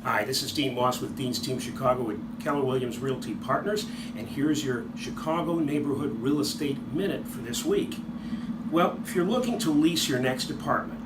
Hi, this is Dean Moss with Dean's Team Chicago with Keller Williams Realty Partners, and here's your Chicago Neighborhood Real Estate Minute for this week. Well, if you're looking to lease your next apartment,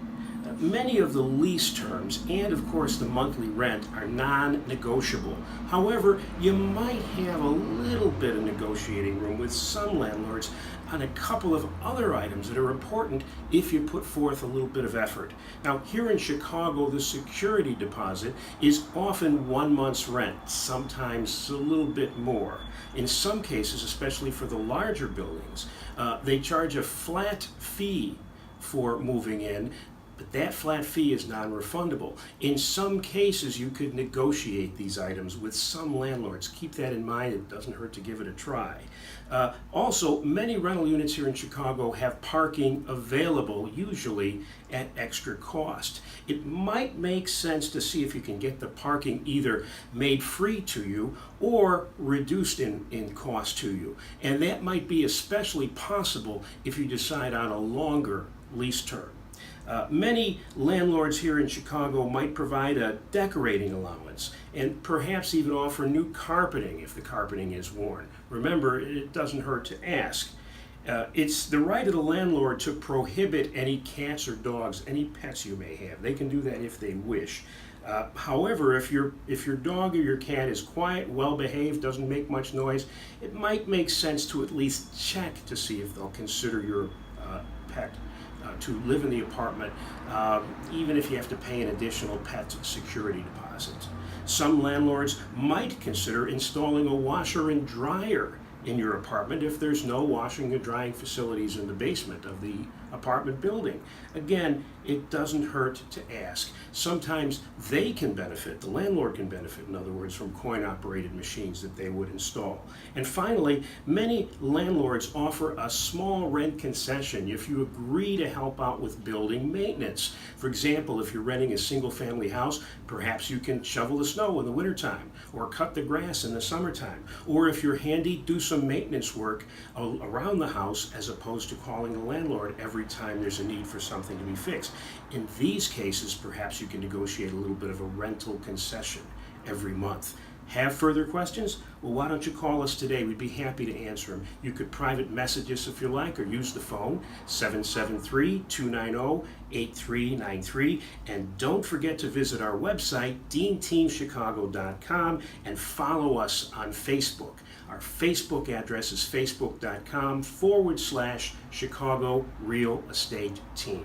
many of the lease terms and, of course, the monthly rent are non-negotiable. However, you might have a little bit of negotiating room with some landlords on a couple of other items that are important if you put forth a little bit of effort. Now, here in Chicago, the security deposit is often 1 month's rent, sometimes a little bit more. In some cases, especially for the larger buildings, they charge a flat fee for moving in, but that flat fee is non-refundable. In some cases, you could negotiate these items with some landlords. Keep that in mind. It doesn't hurt to give it a try. Also, many rental units here in Chicago have parking available, usually at extra cost. It might make sense to see if you can get the parking either made free to you or reduced in cost to you. And that might be especially possible if you decide on a longer lease term. Many landlords here in Chicago might provide a decorating allowance and perhaps even offer new carpeting if the carpeting is worn. Remember, it doesn't hurt to ask. It's the right of the landlord to prohibit any cats or dogs, any pets you may have. They can do that if they wish. However, if your dog or your cat is quiet, well-behaved, doesn't make much noise, it might make sense to at least check to see if they'll consider your pet to live in the apartment, even if you have to pay an additional pet security deposit. Some landlords might consider installing a washer and dryer in your apartment if there's no washing and drying facilities in the basement of the apartment building. Again, it doesn't hurt to ask. Sometimes they can benefit, the landlord can benefit, in other words, from coin-operated machines that they would install. And finally, many landlords offer a small rent concession if you agree to help out with building maintenance. For example, if you're renting a single-family house, perhaps you can shovel the snow in the wintertime or cut the grass in the summertime. Or if you're handy, do some maintenance work around the house as opposed to calling the landlord every time there's a need for something to be fixed. In these cases, perhaps you can negotiate a little bit of a rental concession every month. Have further questions? Well, why don't you call us today? We'd be happy to answer them. You could private message us if you like, or use the phone, 773-290-8393. And don't forget to visit our website, deanteamchicago.com, and follow us on Facebook. Our Facebook address is facebook.com/Chicago Real Estate Team.